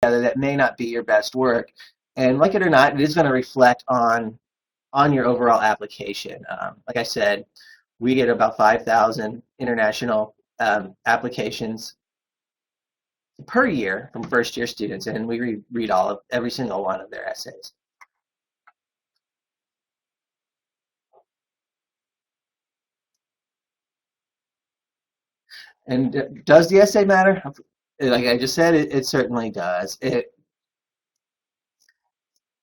together that may not be your best work. And like it or not, it is going to reflect on your overall application. Like I said, we get about 5,000 international applications per year from first year students, and we read every single one of their essays. And does the essay matter? Like I just said, it certainly does.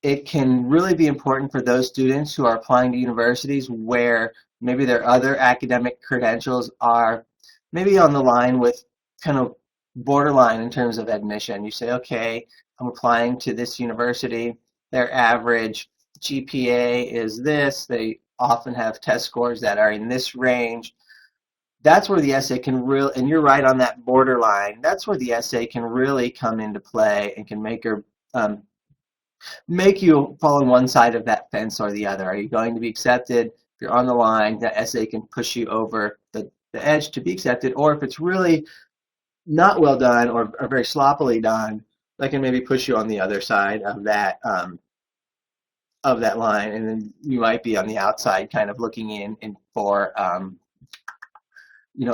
It can really be important for those students who are applying to universities where maybe their other academic credentials are maybe on the line with kind of borderline in terms of admission. You say, okay, I'm applying to this university. Their average GPA is this. They often have test scores that are in this range. That's where the essay can really, and you're right on that borderline, that's where the essay can really come into play and can make you fall on one side of that fence or the other. Are you going to be accepted? If you're on the line, that essay can push you over the edge to be accepted. Or if it's really not well done or very sloppily done, that can maybe push you on the other side of that line, and then you might be on the outside, kind of looking in for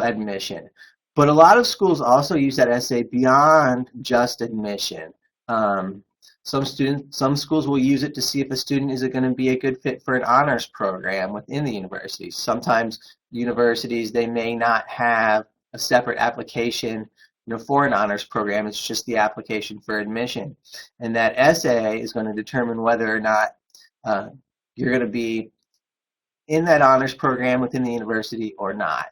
admission. But a lot of schools also use that essay beyond just admission. Some schools will use it to see if a student is going to be a good fit for an honors program within the university. Sometimes universities, they may not have a separate application for an honors program. It's just the application for admission. And that essay is going to determine whether or not you're going to be in that honors program within the university or not.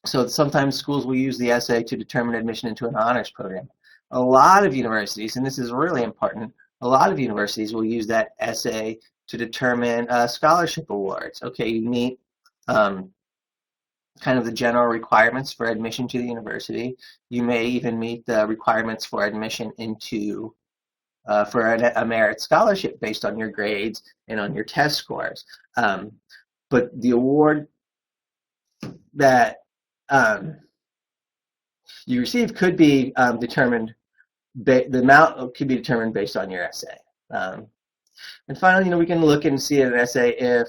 So sometimes schools will use the essay to determine admission into an honors program. A lot of universities, and this is really important, a lot of universities will use that essay to determine scholarship awards. Okay, you meet kind of the general requirements for admission to the university. You may even meet the requirements for admission into for a merit scholarship based on your grades and on your test scores. But the award that you receive could be determined, the amount could be determined based on your essay. And finally, we can look and see in an essay if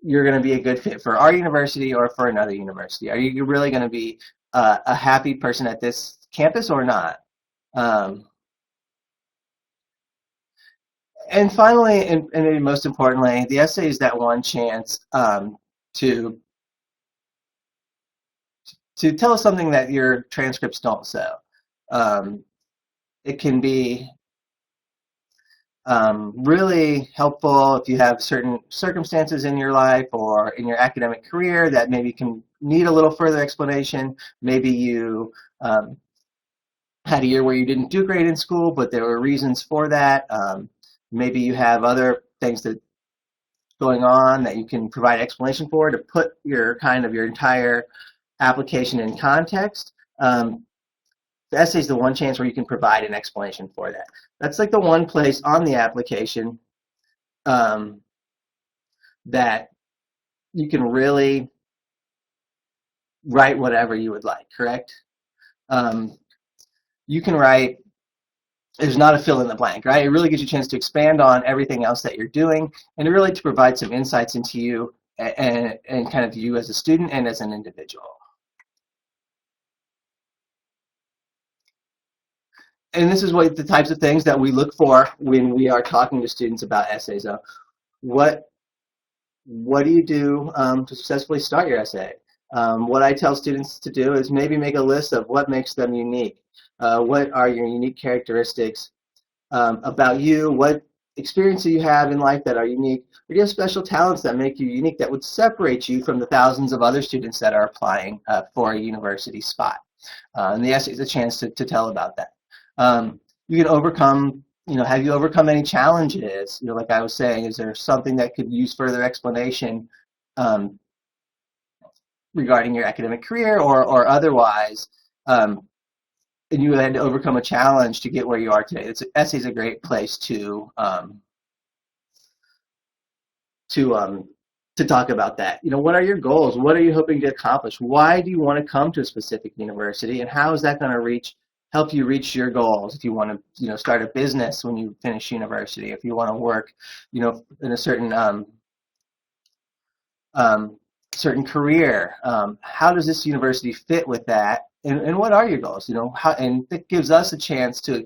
you're going to be a good fit for our university or for another university. Are you really going to be a happy person at this campus or not? And finally, and maybe most importantly, the essay is that one chance to tell us something that your transcripts don't show. It can be really helpful if you have certain circumstances in your life or in your academic career that maybe can need a little further explanation. Maybe you had a year where you didn't do great in school, but there were reasons for that. Maybe you have other things that going on that you can provide explanation for to put your entire application in context. The essay is the one chance where you can provide an explanation for that. That's like the one place on the application that you can really write whatever you would like, correct? You can write, there's not a fill in the blank, right? It really gives you a chance to expand on everything else that you're doing and really to provide some insights into you and kind of you as a student and as an individual. And this is what the types of things that we look for when we are talking to students about essays. What do you do to successfully start your essay? What I tell students to do is maybe make a list of what makes them unique. What are your unique characteristics about you? What experiences you have in life that are unique? Or do you have special talents that make you unique that would separate you from the thousands of other students that are applying for a university spot? And the essay is a chance to tell about that. You can overcome, have you overcome any challenges? Like I was saying, is there something that could use further explanation regarding your academic career or otherwise? And you had to overcome a challenge to get where you are today. Essay is a great place to talk about that. What are your goals? What are you hoping to accomplish? Why do you want to come to a specific university, and how is that going to help you reach your goals. If you want to, start a business when you finish university, if you want to work, in a um, certain career, how does this university fit with that? And what are your goals? And it gives us a chance to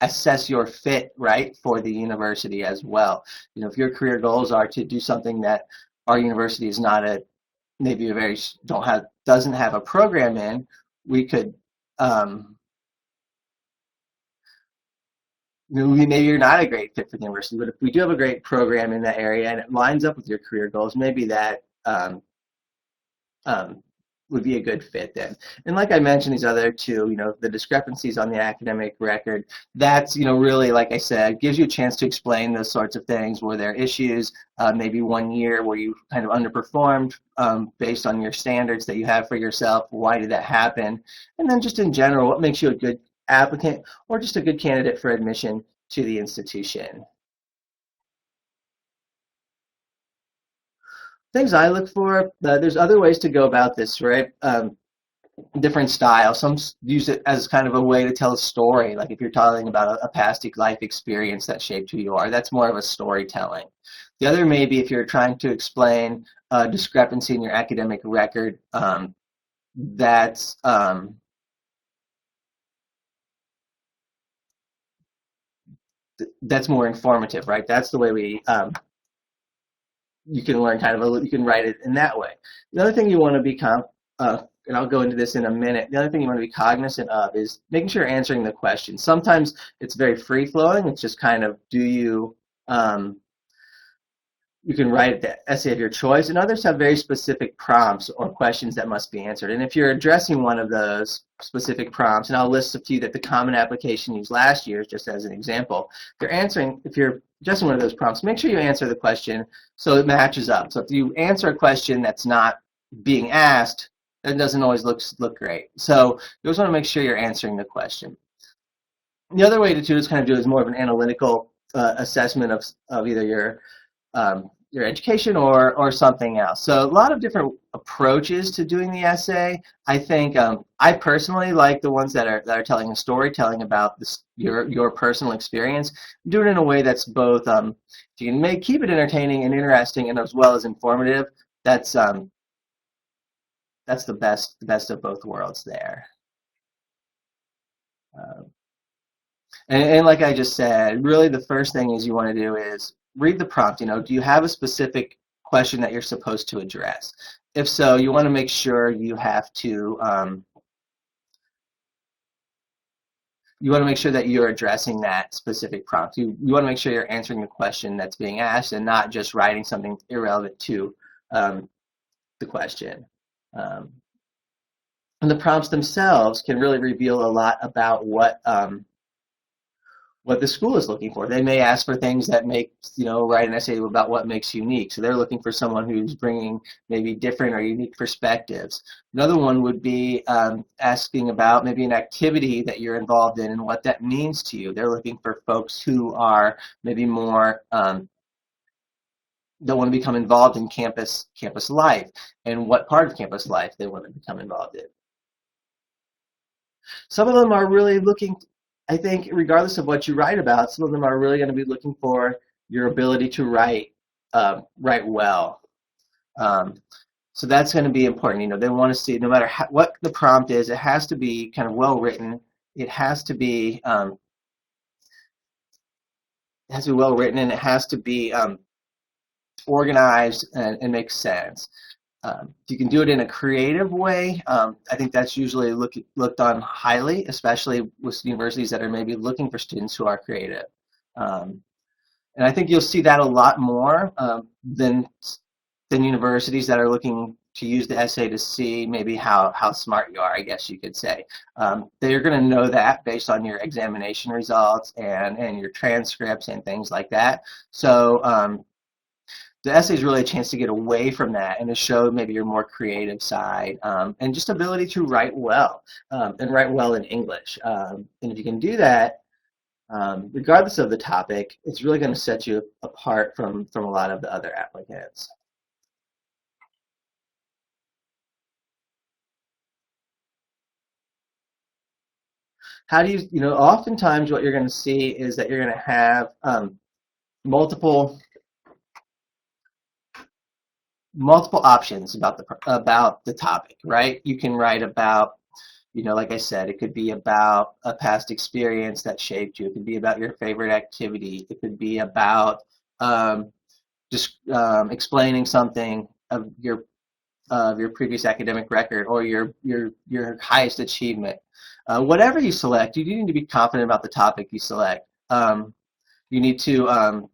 assess your fit, right, for the university as well. If your career goals are to do something that our university is not maybe a very doesn't have a program in, we could maybe you're not a great fit for the university, but if we do have a great program in that area and it lines up with your career goals, maybe that um, would be a good fit then. And like I mentioned, these other two, the discrepancies on the academic record, that's, really, like I said, gives you a chance to explain those sorts of things. Were there issues, maybe one year where you kind of underperformed based on your standards that you have for yourself? Why did that happen? And then just in general, what makes you a good applicant or just a good candidate for admission to the institution? Things I look for, there's other ways to go about this, right? Different styles. Some use it as kind of a way to tell a story. Like if you're telling about a past life experience that shaped who you are, that's more of a storytelling. The other maybe if you're trying to explain a discrepancy in your academic record, that's that's more informative, right? That's the way you can learn you can write it in that way. The other thing you want to become, and I'll go into this in a minute, the other thing you want to be cognizant of is making sure you're answering the question. Sometimes it's very free-flowing. It's just kind of, you can write the essay of your choice, and others have very specific prompts or questions that must be answered. And if you're addressing one of those specific prompts, and I'll list a few that the common application used last year, just as an example, if you're addressing one of those prompts, make sure you answer the question so it matches up. So if you answer a question that's not being asked, it doesn't always look great. So you always want to make sure you're answering the question. The other way to do is more of an analytical assessment of either your education or something else. So a lot of different approaches to doing the essay. I think I personally like the ones that are telling a story, telling about your personal experience. Do it in a way that's both you can keep it entertaining and interesting, and as well as informative. That's the best of both worlds there. Uh, and like I just said, really the first thing is you want to do is read the prompt. Do you have a specific question that you're supposed to address? If so, you want to make sure you want to make sure that you're addressing that specific prompt. You want to make sure you're answering the question that's being asked and not just writing something irrelevant to the question. And the prompts themselves can really reveal a lot about what the school is looking for. They may ask for things that write an essay about what makes you unique. So they're looking for someone who's bringing maybe different or unique perspectives. Another one would be asking about maybe an activity that you're involved in and what that means to you. They're looking for folks who are maybe more that want to become involved in campus life and what part of campus life they want to become involved in. Some of them are really looking, I think, regardless of what you write about, some of them are really going to be looking for your ability to write well. So that's going to be important. They want to see, no matter what the prompt is, it has to be kind of well written. It has to be well written, and it has to be organized and make sense. If you can do it in a creative way, I think that's usually looked on highly, especially with universities that are maybe looking for students who are creative. And I think you'll see that a lot more than universities that are looking to use the essay to see maybe how smart you are, I guess you could say. They're going to know that based on your examination results and your transcripts and things like that. So the essay is really a chance to get away from that and to show maybe your more creative side and just ability to write well and write well in English. And if you can do that, regardless of the topic, it's really going to set you apart from a lot of the other applicants. how do you, oftentimes what you're going to see is that you're going to have multiple options about the topic, right? You can write about, like I said, it could be about a past experience that shaped you. It could be about your favorite activity. It could be about just explaining something of your previous academic record or your highest achievement. Whatever you select, you need to be confident about the topic you select. You need to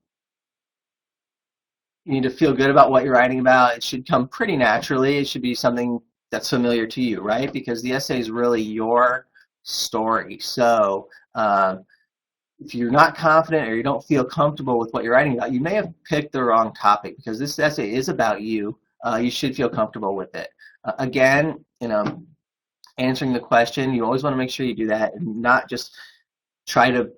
feel good about what you're writing about. It should come pretty naturally. It should be something that's familiar to you, right? Because the essay is really your story. So if you're not confident or you don't feel comfortable with what you're writing about, you may have picked the wrong topic because this essay is about you. You should feel comfortable with it. Again, answering the question, you always want to make sure you do that and not just try to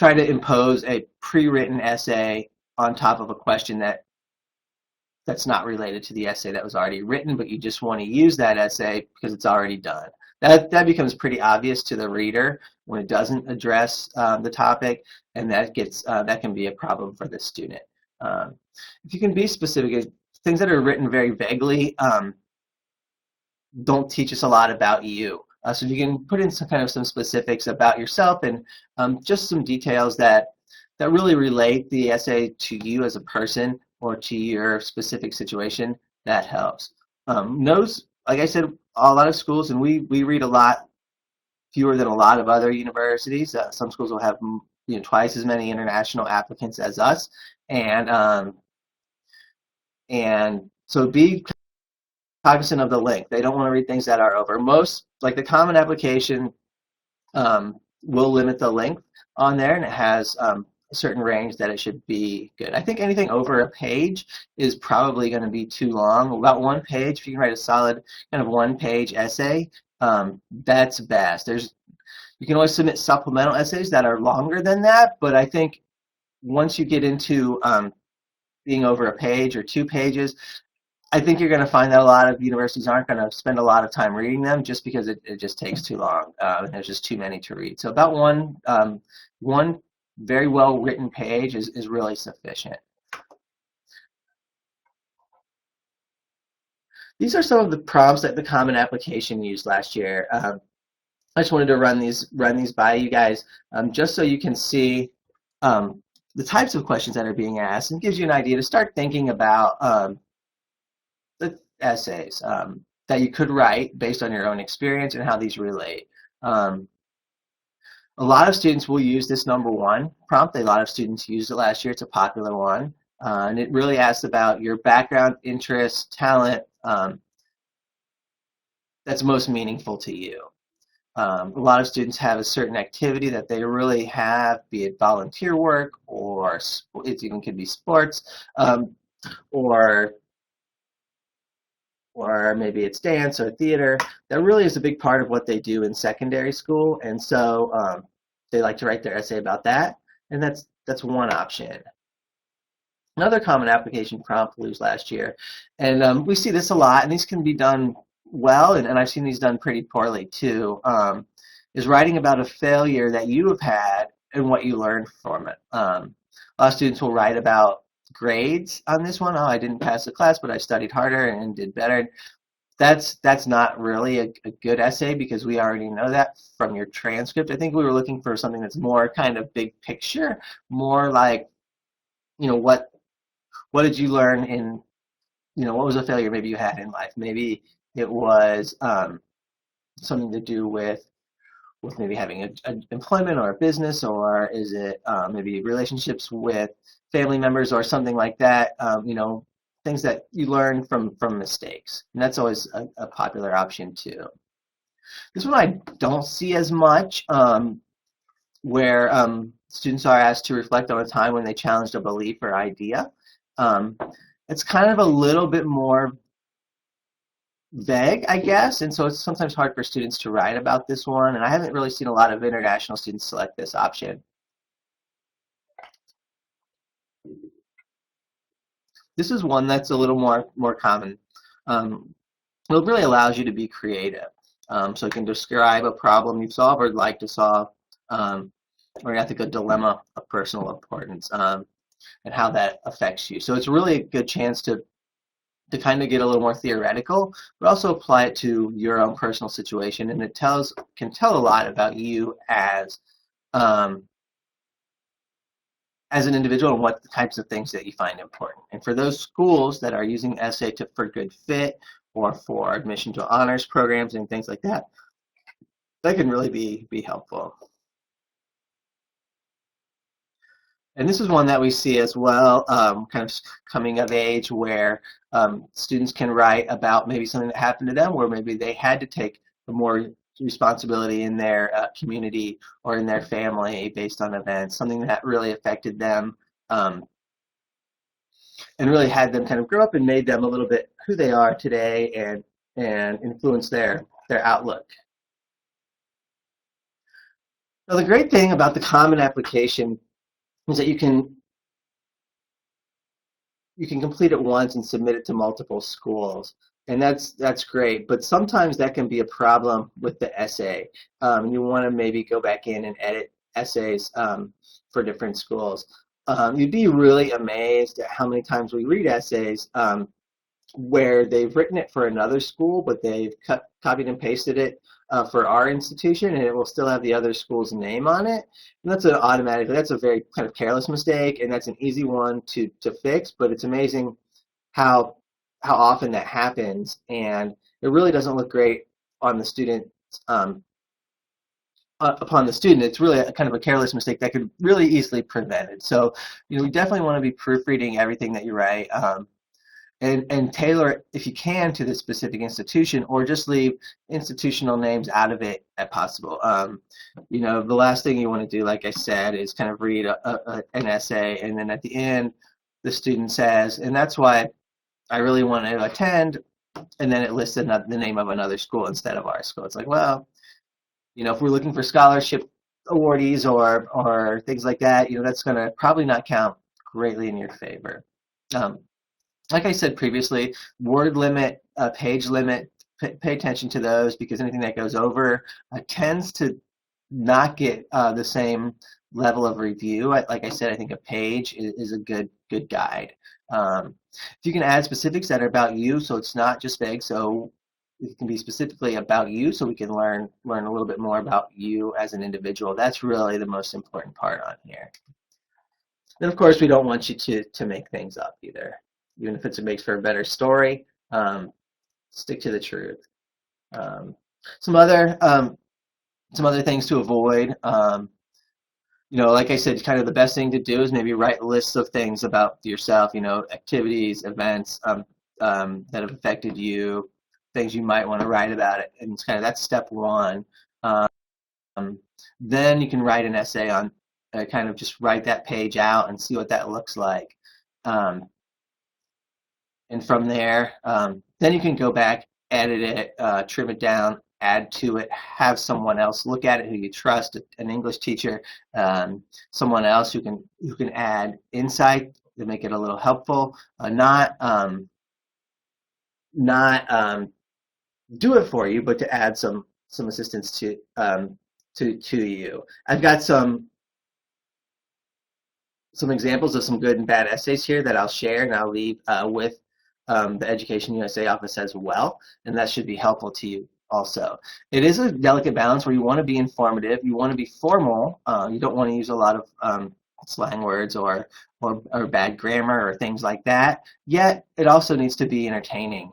impose a pre-written essay on top of a question that's not related to the essay that was already written, but you just want to use that essay because it's already done. That becomes pretty obvious to the reader when it doesn't address the topic, and that can be a problem for the student. If you can be specific, things that are written very vaguely don't teach us a lot about you. So you can put in some specifics about yourself and just some details that really relate the essay to you as a person or to your specific situation. That helps. Notes, like I said, a lot of schools, and we read a lot fewer than a lot of other universities. Some schools will have twice as many international applicants as us, and so be cognizant of the length. They don't want to read things that are over. Most, like the Common Application, will limit the length on there, and it has a certain range that it should be good. I think anything over a page is probably going to be too long. About 1 page, if you can write a solid kind of 1-page essay, that's best. You can always submit supplemental essays that are longer than that, but I think once you get into being over a page or 2 pages, I think you're going to find that a lot of universities aren't going to spend a lot of time reading them just because it just takes too long. And there's just too many to read. So about one very well written page is really sufficient. These are some of the prompts that the Common Application used last year. I just wanted to run these by you guys just so you can see the types of questions that are being asked, and gives you an idea to start thinking about the essays that you could write based on your own experience and how these relate. A lot of students will use this number 1 prompt. A lot of students used it last year. It's a popular one. And it really asks about your background, interests, talent that's most meaningful to you. A lot of students have a certain activity that they really have, be it volunteer work, or it even could be sports, or maybe it's dance or theater. That really is a big part of what they do in secondary school, and so they like to write their essay about that, and that's one option. Another Common Application prompt we used last year, and we see this a lot, and these can be done well, and I've seen these done pretty poorly too, is writing about a failure that you have had and what you learned from it. A lot of students will write about grades on this one. Oh, I didn't pass the class, but I studied harder and did better. That's not really a good essay because we already know that from your transcript. I think we were looking for something that's more kind of big picture, more like, what did you learn in, what was a failure maybe you had in life? Maybe it was something to do with maybe having an employment or a business, or is it maybe relationships with family members or something like that, things that you learn from mistakes. And that's always a popular option too. This one I don't see as much, where students are asked to reflect on a time when they challenged a belief or idea. It's kind of a little bit more vague, I guess, and so it's sometimes hard for students to write about this one, and I haven't really seen a lot of international students select this option. This is one that's a little more common. It really allows you to be creative. So you can describe a problem you've solved or like to solve, or an ethical dilemma of personal importance, and how that affects you. So it's really a good chance to kind of get a little more theoretical, but also apply it to your own personal situation, and it can tell a lot about you um, as an individual and what the types of things that you find important. And for those schools that are using essay for good fit or for admission to honors programs and things like that, that can really be helpful. And this is one that we see as well, kind of coming of age, where students can write about maybe something that happened to them, where maybe they had to take more responsibility in their community or in their family based on events, something that really affected them, and really had them kind of grow up and made them a little bit who they are today, and influence their outlook. Now, the great thing about the Common Application is that you can complete it once and submit it to multiple schools, and that's great. But sometimes that can be a problem with the essay. You want to maybe go back in and edit essays for different schools. You'd be really amazed at how many times we read essays where they've written it for another school, but they've copied and pasted it for our institution, and it will still have the other school's name on it. And that's that's a very kind of careless mistake, and that's an easy one to fix, but it's amazing how often that happens, and it really doesn't look great on the student, upon the student. It's really kind of a careless mistake that could really easily prevent it. So, we definitely want to be proofreading everything that you write, and tailor it, if you can, to the specific institution, or just leave institutional names out of it if possible. The last thing you want to do, like I said, is kind of read an essay, and then at the end, the student says, and that's why I really want to attend, and then it lists the name of another school instead of our school. It's like, well, if we're looking for scholarship awardees or things like that, that's going to probably not count greatly in your favor. Like I said previously, word limit, page limit, pay attention to those, because anything that goes over tends to not get the same level of review. Like I said, I think a page is a good guide. If you can add specifics that are about you, so it's not just vague, so it can be specifically about you, so we can learn a little bit more about you as an individual. That's really the most important part on here. And of course, we don't want you to make things up either. Even if it makes for a better story, stick to the truth. Some other things to avoid. Like I said, kind of the best thing to do is maybe write lists of things about yourself. Activities, events that have affected you, things you might want to write about it, and it's that's step one. Then you can write an essay on, kind of just write that page out and see what that looks like. And from there, then you can go back, edit it, trim it down, add to it, have someone else look at it who you trust, an English teacher, someone else who can add insight to make it a little helpful. Not do it for you, but to add some assistance to you. I've got some examples of some good and bad essays here that I'll share, and I'll leave with the Education USA office as well, and that should be helpful to you also. It is a delicate balance where you want to be informative, you want to be formal, you don't want to use a lot of slang words or bad grammar or things like that, yet it also needs to be entertaining.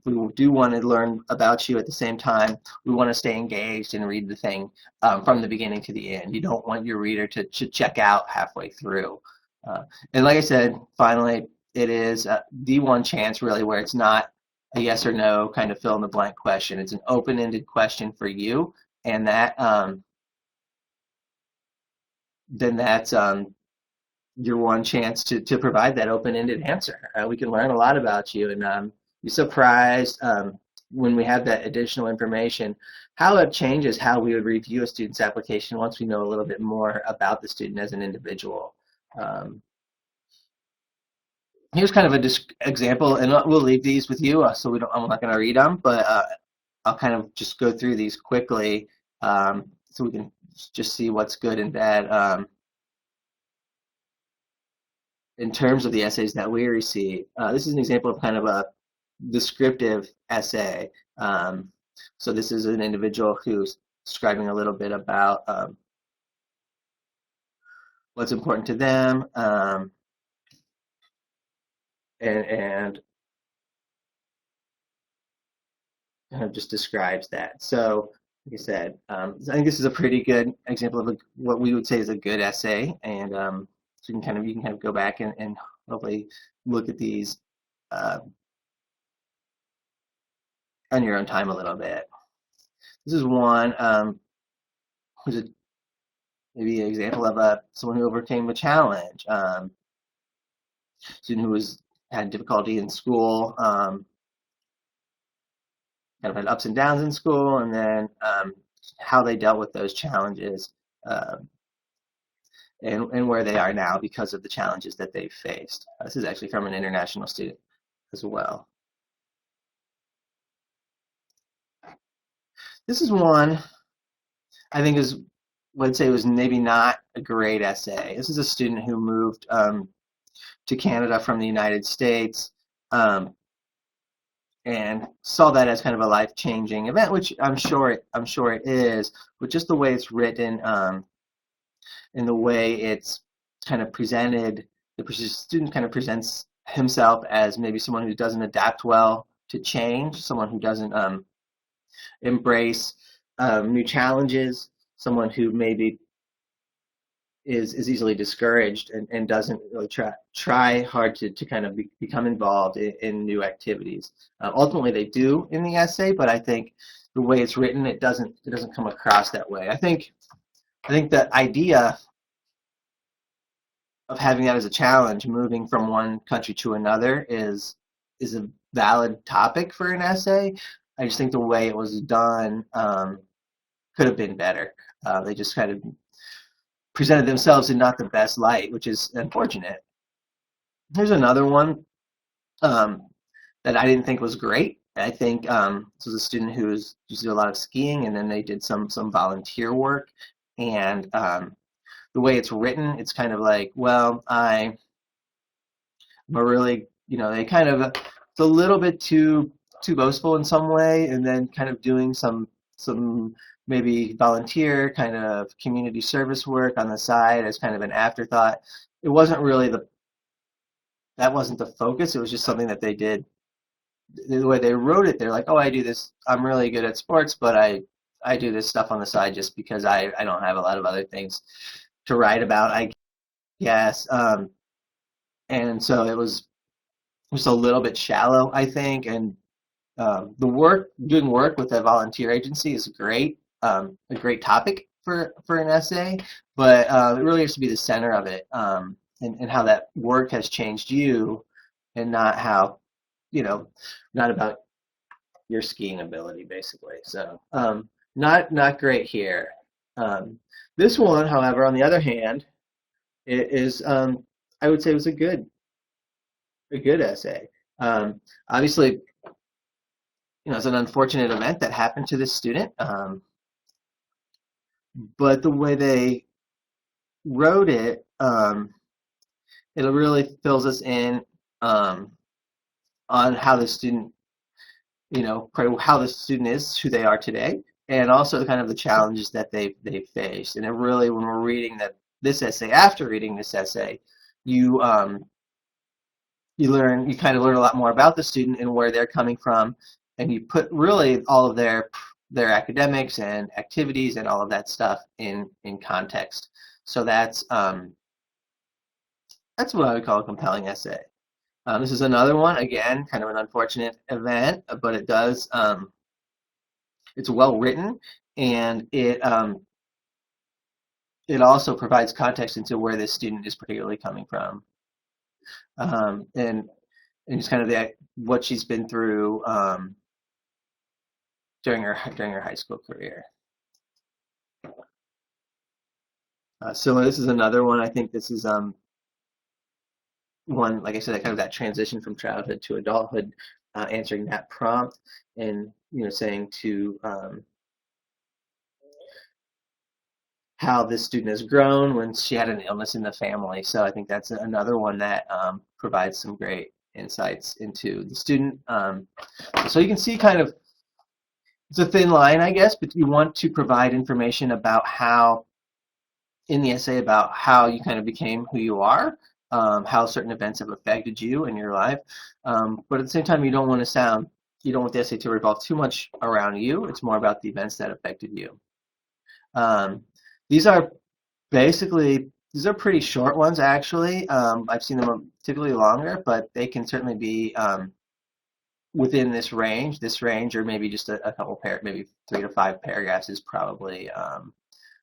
We do want to learn about you at the same time. We want to stay engaged and read the thing from the beginning to the end. You don't want your reader to check out halfway through. And like I said, finally, it is the one chance really where it's not a yes or no kind of fill in the blank question. It's an open-ended question for you, and that then that's your one chance to provide that open-ended answer. We can learn a lot about you, and be surprised when we have that additional information, how it changes how we would review a student's application once we know a little bit more about the student as an individual. Here's kind of an example, and we'll leave these with you, so I'm not going to read them, but I'll kind of just go through these quickly so we can just see what's good and bad in terms of the essays that we receive. This is an example of kind of a descriptive essay. So this is an individual who's describing a little bit about what's important to them, and kind of just describes that. So, like I said, I think this is a pretty good example of what we would say is a good essay, and so you can kind of go back and hopefully look at these on your own time a little bit. This is one who's maybe an example of someone who overcame a challenge, student who had difficulty in school, kind of had ups and downs in school, and then how they dealt with those challenges, and where they are now because of the challenges that they faced. This is actually from an international student as well. This is one I think would say was maybe not a great essay. This is a student who moved to Canada from the United States, and saw that as kind of a life-changing event, which I'm sure it is, but just the way it's written, and the way it's kind of presented, the student kind of presents himself as maybe someone who doesn't adapt well to change, someone who doesn't embrace new challenges, someone who maybe is easily discouraged and doesn't really try hard to kind of become involved in new activities. Ultimately, they do in the essay, but I think the way it's written, it doesn't come across that way. I think the idea of having that as a challenge, moving from one country to another, is a valid topic for an essay. I just think the way it was done could have been better. They just kind of presented themselves in not the best light, which is unfortunate. Here's another one that I didn't think was great. I think this was a student who used to do a lot of skiing, and then they did some volunteer work. And the way it's written, it's kind of like, well, I'm a really, they kind of, it's a little bit too boastful in some way, and then kind of doing some maybe volunteer kind of community service work on the side as kind of an afterthought. It wasn't really that wasn't the focus. It was just something that they did. The way they wrote it, they're like, oh, I do this, I'm really good at sports, but I do this stuff on the side just because I don't have a lot of other things to write about, I guess. And so it was just a little bit shallow, I think. And doing work with a volunteer agency is great. A great topic for an essay, but it really has to be the center of it, and how that work has changed you, and not how, not about your skiing ability, basically. So not great here. This one, however, on the other hand, it is I would say it was a good essay. Obviously, it's an unfortunate event that happened to this student. But the way they wrote it, it really fills us in on how the student, how the student is, who they are today, and also kind of the challenges that they faced. And it really, when we're reading this essay, after reading this essay, you kind of learn a lot more about the student and where they're coming from, and you put really all of their academics and activities and all of that stuff in context. So that's what I would call a compelling essay. This is another one, again, kind of an unfortunate event, but it does, it's well written, and it also provides context into where this student is particularly coming from, and just kind of what she's been through during her high school career. So this is another one. I think this is one, like I said, kind of that transition from childhood to adulthood, answering that prompt, and saying to how this student has grown when she had an illness in the family. So I think that's another one that provides some great insights into the student. So you can see kind of it's a thin line, I guess, but you want to provide information about how, in the essay, about how you kind of became who you are, how certain events have affected you in your life. But at the same time, you don't want the essay to revolve too much around you. It's more about the events that affected you. Um, these are these are pretty short ones, actually. I've seen them typically longer, but they can certainly be within this range, or maybe just a couple maybe 3 to 5 paragraphs is probably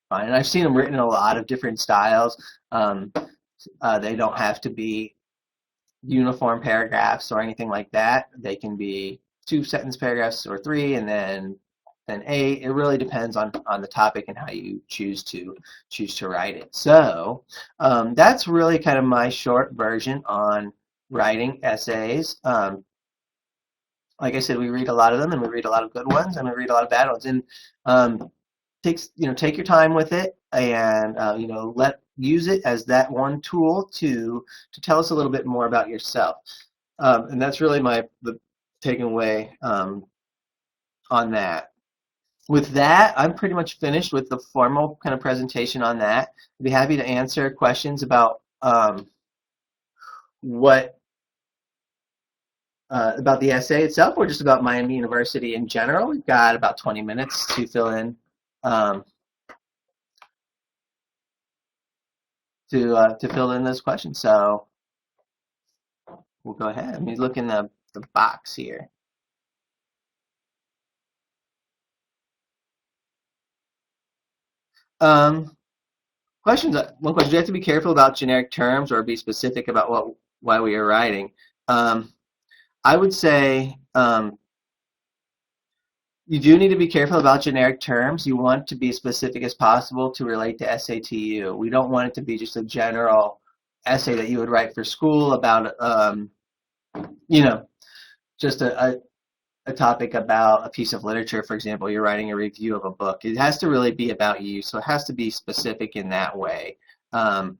fine. And I've seen them written in a lot of different styles. They don't have to be uniform paragraphs or anything like that. They can be 2-sentence paragraphs or 3, and then 8. It really depends on the topic and how you choose to write it. So that's really kind of my short version on writing essays. Like I said, we read a lot of them, and we read a lot of good ones, and we read a lot of bad ones. And take your time with it, and use it as that one tool to tell us a little bit more about yourself. And that's really the takeaway on that. With that, I'm pretty much finished with the formal kind of presentation on that. I'd be happy to answer questions about about the essay itself, or just about Miami University in general. We've got about 20 minutes to fill in to fill in those questions. So we'll go ahead. Let me look in the box here. Questions. One question: do you have to be careful about generic terms or be specific about why we are writing? I would say you do need to be careful about generic terms. You want to be as specific as possible to relate to SATU. We don't want it to be just a general essay that you would write for school about, just a topic about a piece of literature, for example. You're writing a review of a book. It has to really be about you, so it has to be specific in that way, and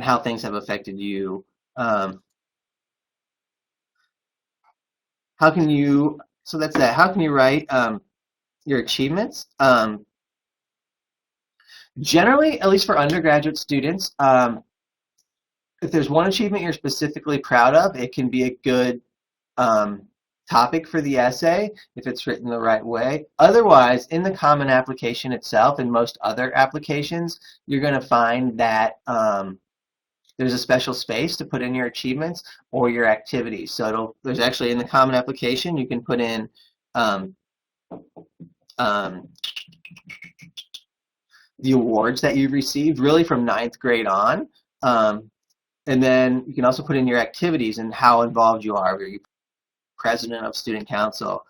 how things have affected you. So that's that. How can you write your achievements? Generally, at least for undergraduate students, if there's one achievement you're specifically proud of, it can be a good topic for the essay if it's written the right way. Otherwise, in the Common Application itself and most other applications, you're going to find that there's a special space to put in your achievements or your activities. So there's actually, in the Common Application, you can put in the awards that you've received, really from 9th grade on. And then you can also put in your activities and how involved you are. Are you president of student council,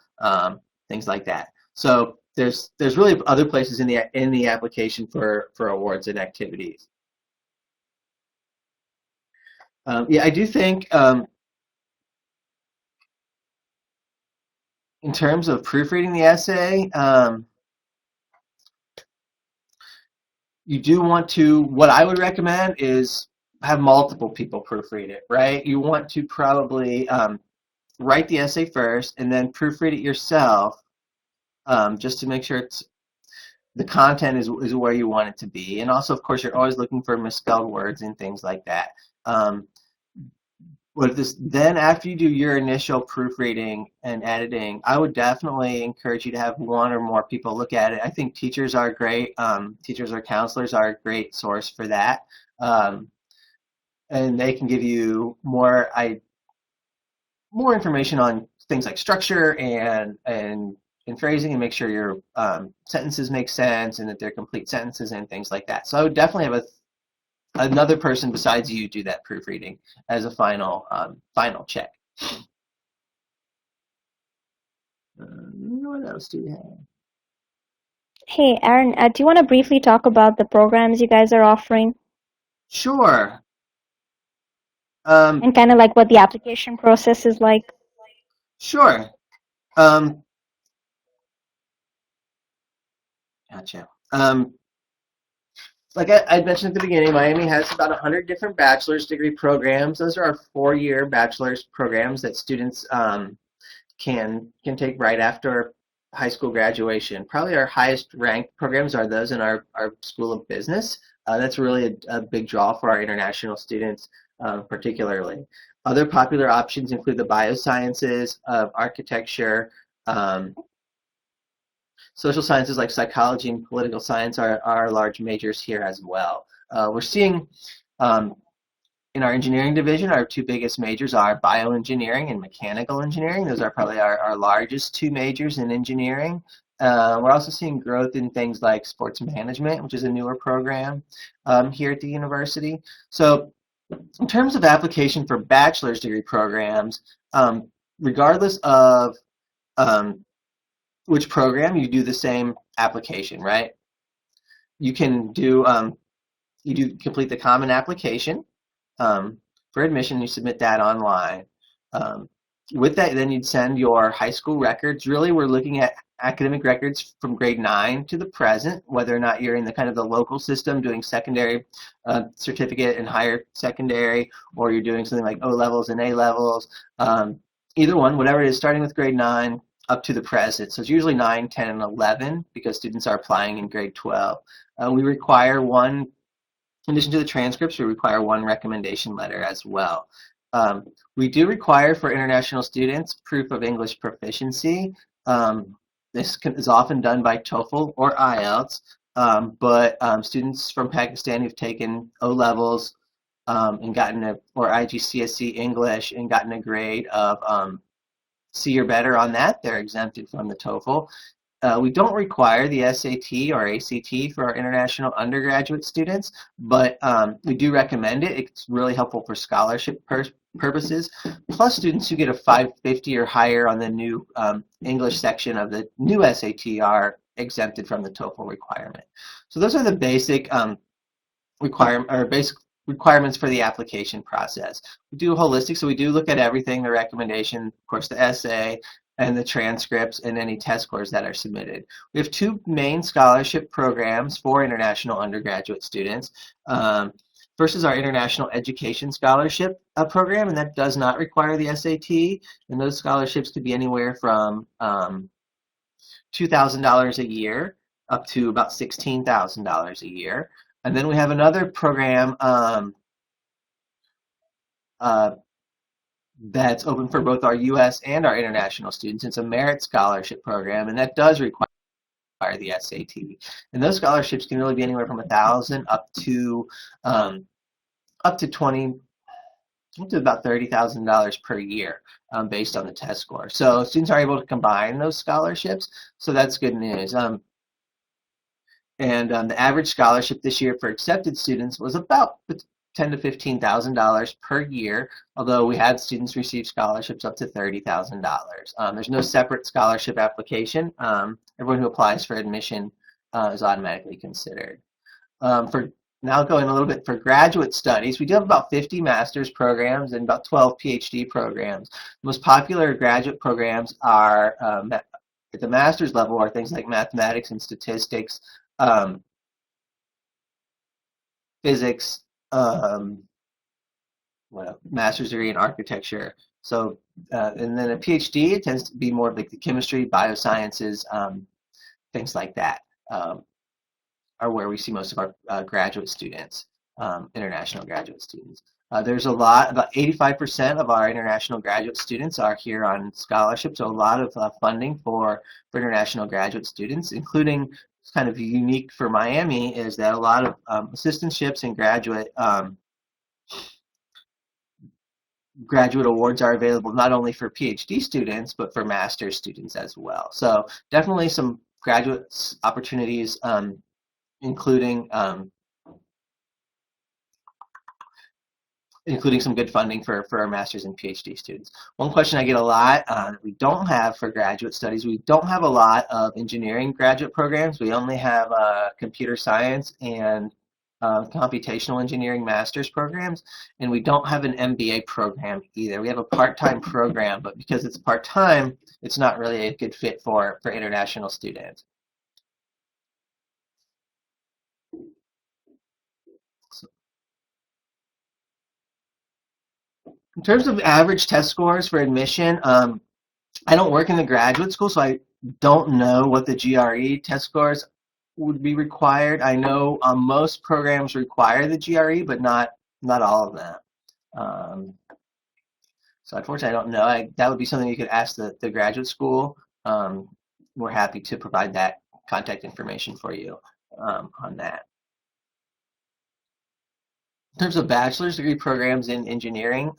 things like that. So there's really other places in the application for awards and activities. Yeah, I do think in terms of proofreading the essay, you do want to, what I would recommend is have multiple people proofread it, right? You want to probably write the essay first and then proofread it yourself, just to make sure the content is where you want it to be. And also, of course, you're always looking for misspelled words and things like that. Then after you do your initial proofreading and editing, I would definitely encourage you to have one or more people look at it. I think teachers are great. Teachers or counselors are a great source for that. And they can give you more information on things like structure and phrasing, and make sure your sentences make sense and that they're complete sentences and things like that. So I would definitely have another person besides you do that proofreading as a final check. What else do we have? Hey, Aaron, do you want to briefly talk about the programs you guys are offering? Sure. And kind of like what the application process is like? Sure. Gotcha. Like I mentioned at the beginning, Miami has about 100 different bachelor's degree programs. Those are our 4-year bachelor's programs that students can take right after high school graduation. Probably our highest ranked programs are those in our School of Business. That's really a big draw for our international students, particularly. Other popular options include the biosciences, architecture, um, social sciences like psychology and political science are large majors here as well. We're seeing um, in our engineering division, our two biggest majors are bioengineering and mechanical engineering. Those are probably our largest two majors in engineering. We're also seeing growth in things like sports management, which is a newer program here at the university. So in terms of application for bachelor's degree programs, regardless of um, which program, you do the same application, right? You can do complete the common application for admission. You submit that online. Um, with that, then you'd send your high school records. Really, we're looking at academic records from grade 9 to the present, whether or not you're in the kind of the local system doing secondary certificate and higher secondary, or you're doing something like O levels and A levels. Either one, whatever it is, starting with grade 9 up to the present. So it's usually 9, 10, and 11 because students are applying in grade 12. We require one, in addition to the transcripts, we require one recommendation letter as well. We do require for international students proof of English proficiency. This is often done by TOEFL or IELTS, but students from Pakistan who've taken O levels and gotten or IGCSE English and gotten a grade of C or better on that, they're exempted from the TOEFL. We don't require the SAT or ACT for our international undergraduate students, but we do recommend it. It's really helpful for scholarship purposes. Plus, students who get a 550 or higher on the new English section of the new SAT are exempted from the TOEFL requirement. So those are the basic requirements for the application process. We do holistic, so we do look at everything, the recommendation, of course, the essay, and the transcripts and any test scores that are submitted. We have two main scholarship programs for international undergraduate students. First is our International Education Scholarship program, and that does not require the SAT, and those scholarships could be anywhere from $2,000 a year up to about $16,000 a year. And then we have another program that's open for both our U.S. and our international students. It's a merit scholarship program, and that does require the SAT. And those scholarships can really be anywhere from $1,000 up to about $30,000 per year based on the test score. So students are able to combine those scholarships, so that's good news. The average scholarship this year for accepted students was about $10,000 to $15,000 per year, although we had students receive scholarships up to $30,000. There's no separate scholarship application. Everyone who applies for admission is automatically considered. For now, going a little bit for graduate studies, we do have about 50 master's programs and about 12 PhD programs. The most popular graduate programs are at the master's level are things like mathematics and statistics, physics, master's degree in architecture. So, and then a PhD, it tends to be more like the chemistry, biosciences, things like that are where we see most of our graduate students, international graduate students. There's a lot, about 85% of our international graduate students are here on scholarship, so a lot of funding for international graduate students, including kind of unique for Miami is that a lot of assistantships and graduate awards are available not only for PhD students, but for master's students as well. So definitely some graduate opportunities, including some good funding for our master's and PhD students. One question I get a lot that we don't have for graduate studies, we don't have a lot of engineering graduate programs. We only have computer science and computational engineering master's programs, and we don't have an MBA program either. We have a part-time program, but because it's part-time, it's not really a good fit for international students. In terms of average test scores for admission, I don't work in the graduate school, so I don't know what the GRE test scores would be required. I know most programs require the GRE, but not all of them. So unfortunately, I don't know. That would be something you could ask the graduate school. We're happy to provide that contact information for you on that. In terms of bachelor's degree programs in engineering,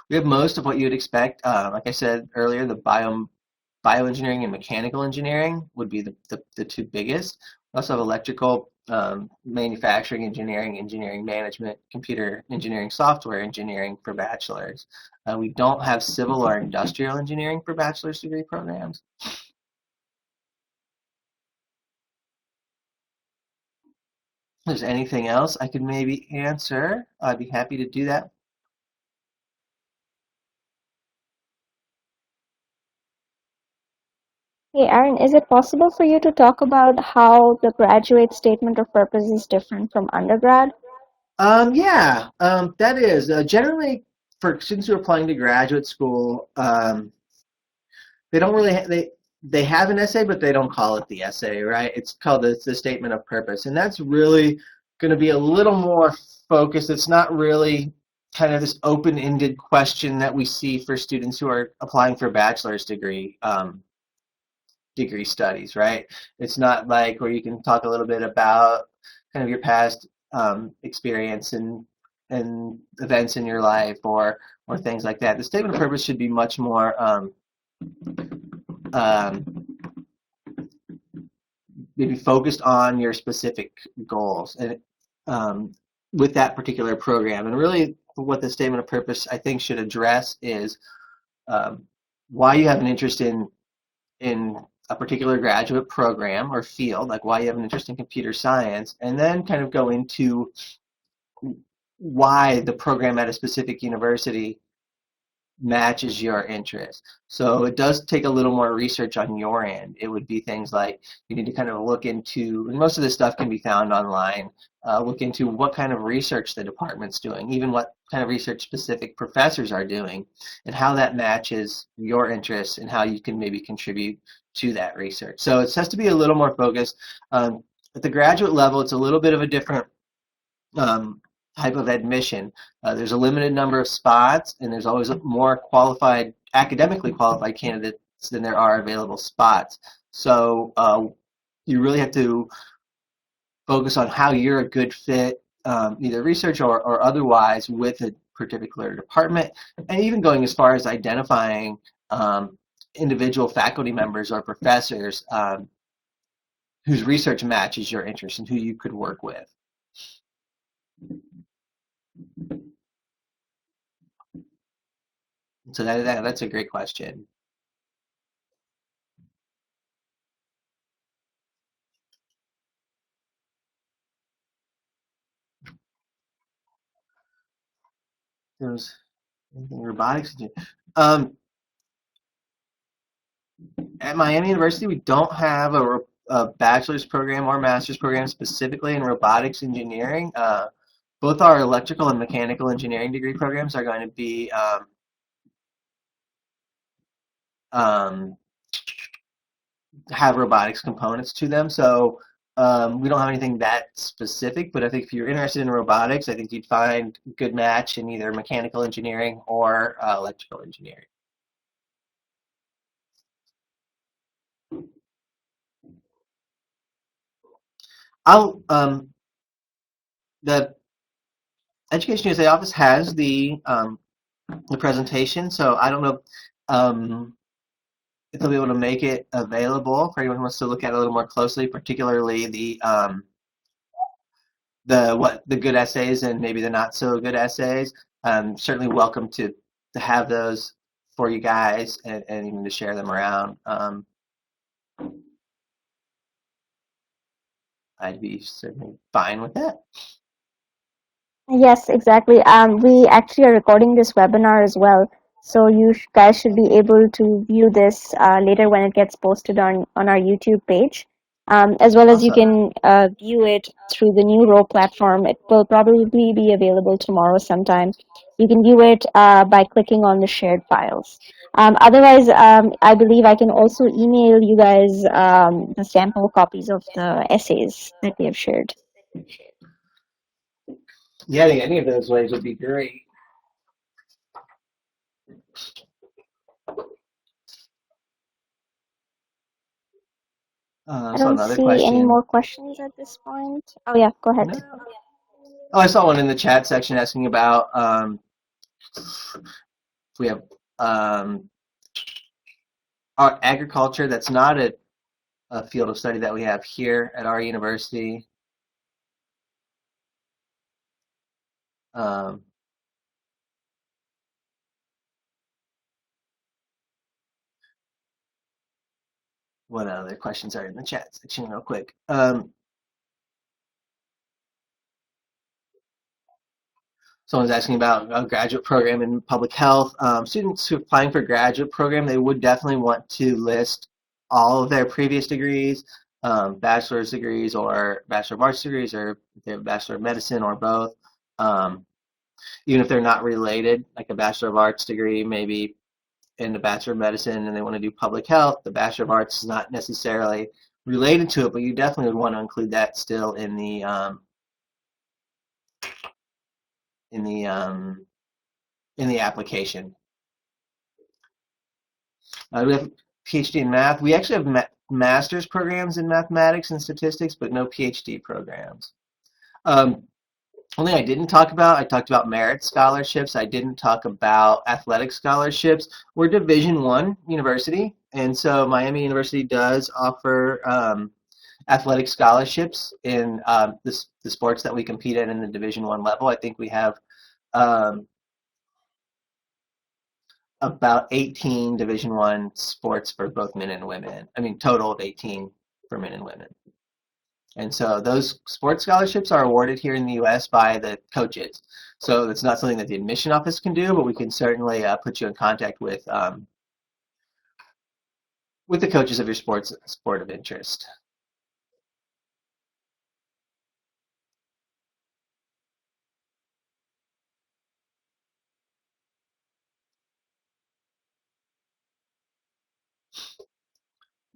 we have most of what you would expect. Like I said earlier, the bioengineering and mechanical engineering would be the two biggest. We also have electrical, manufacturing engineering, engineering management, computer engineering, software engineering for bachelor's. We don't have civil or industrial engineering for bachelor's degree programs. If there's anything else I could maybe answer, I'd be happy to do that. Hey, Aaron, is it possible for you to talk about how the graduate statement of purpose is different from undergrad? Yeah, that is generally for students who are applying to graduate school. They don't really they have an essay, but they don't call it the essay, right? It's called the statement of purpose, and that's really going to be a little more focused. It's not really kind of this open-ended question that we see for students who are applying for bachelor's degree studies, right? It's not like where you can talk a little bit about kind of your past experience and events in your life or things like that. The statement of purpose should be much more um, maybe focused on your specific goals and with that particular program. And really, what the statement of purpose I think should address is why you have an interest in a particular graduate program or field, like why you have an interest in computer science, and then kind of go into why the program at a specific university matches your interest. So it does take a little more research on your end. It would be things like you need to kind of look into, and most of this stuff can be found online, look into what kind of research the department's doing, even what kind of research specific professors are doing, and how that matches your interests and how you can maybe contribute to that research. So it has to be a little more focused. At the graduate level, it's a little bit of a different type of admission. There's a limited number of spots, and there's always more qualified, academically qualified candidates than there are available spots. So you really have to focus on how you're a good fit, either research or otherwise, with a particular department, and even going as far as identifying individual faculty members or professors whose research matches your interest and who you could work with. So that's a great question. There's anything robotics. At Miami University, we don't have a bachelor's program or master's program specifically in robotics engineering. Both our electrical and mechanical engineering degree programs are going to be have robotics components to them. So we don't have anything that specific, but I think if you're interested in robotics, I think you'd find a good match in either mechanical engineering or electrical engineering. The Education USA office has the presentation, so I don't know if they'll be able to make it available for anyone who wants to look at it a little more closely, particularly the good essays and maybe the not so good essays. Certainly welcome to have those for you guys and even to share them around. I'd be certainly fine with that. Yes, exactly. We actually are recording this webinar as well, so you guys should be able to view this later when it gets posted on our YouTube page. as well as you Awesome. can view it through the New Row platform. It will probably be available tomorrow sometime. You can view it by clicking on the shared files. Otherwise, I believe I can also email you guys the sample copies of the essays that we have shared. Yeah, I think any of those ways would be great. I So don't another see any question. more questions at this point. Oh yeah, go ahead. No. Oh, I saw one in the chat section asking about if we have our agriculture. That's not a field of study that we have here at our university. Um, what other questions are in the chat section, real quick? Someone's asking about a graduate program in public health. Students who are applying for a graduate program, they would definitely want to list all of their previous degrees, bachelor's degrees or bachelor of arts degrees, or if they have a bachelor of medicine or both. Um, Even if they're not related, like a bachelor of arts degree, maybe in the bachelor of medicine, and they want to do public health, the bachelor of arts is not necessarily related to it, but you definitely would want to include that still in the um, in the application. We have PhD in math. We actually have master's programs in mathematics and statistics, but no PhD programs. Um, One thing I didn't talk about, I talked about merit scholarships. I didn't talk about athletic scholarships. We're Division I university, and so Miami University does offer athletic scholarships in the sports that we compete in the Division I level. I think we have um, about 18 Division I sports for both men and women. I mean, total of 18 for men and women. And so those sports scholarships are awarded here in the U.S. by the coaches. So it's not something that the admission office can do, but we can certainly put you in contact with the coaches of your sport of interest.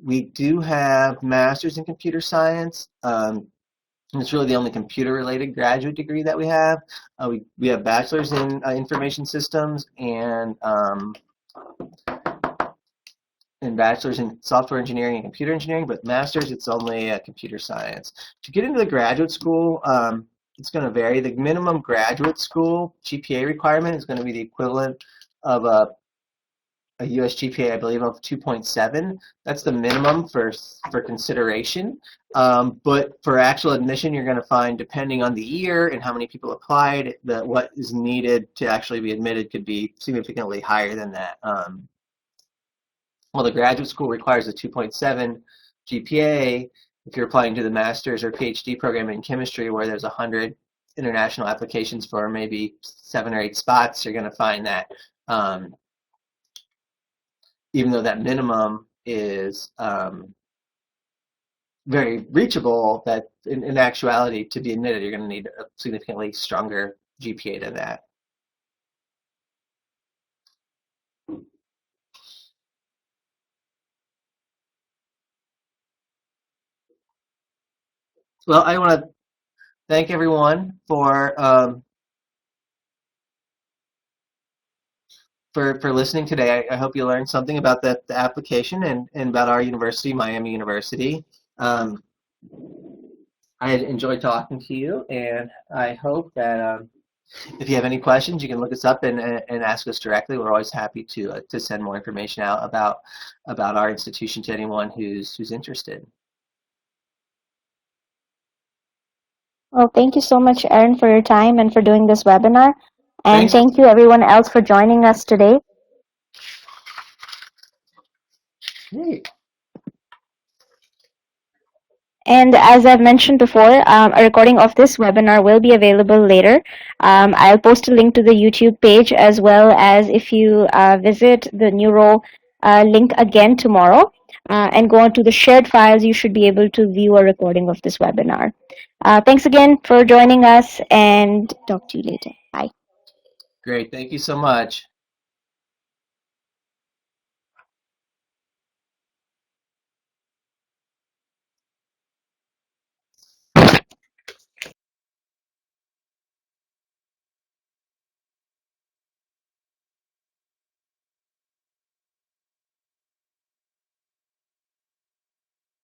We do have masters in computer science. It's really the only computer-related graduate degree that we have. We have bachelors in information systems and bachelor's in software engineering and computer engineering, but master's, it's only computer science. To get into the graduate school, it's going to vary. The minimum graduate school GPA requirement is going to be the equivalent of a US GPA, I believe, of 2.7. That's the minimum for consideration. But for actual admission, you're going to find, depending on the year and how many people applied, that what is needed to actually be admitted could be significantly higher than that. Well, the graduate school requires a 2.7 GPA. If you're applying to the master's or PhD program in chemistry where there's 100 international applications for maybe 7 or 8 spots, you're going to find that even though that minimum is very reachable, that in actuality, to be admitted, you're going to need a significantly stronger GPA than that. Well, I want to thank everyone for listening today. I hope you learned something about the application and about our university, Miami University. I enjoyed talking to you, and I hope that if you have any questions, you can look us up and ask us directly. We're always happy to send more information out about our institution to anyone who's interested. Well, thank you so much, Erin, for your time and for doing this webinar. And Thanks. thank you everyone else for joining us today. Great. And as I've mentioned before, a recording of this webinar will be available later. I'll post a link to the YouTube page, as well as if you visit the New Row link again tomorrow and go on to the shared files. You should be able to view a recording of this webinar. Thanks again for joining us, and talk to you later. Bye. Great. Thank you so much.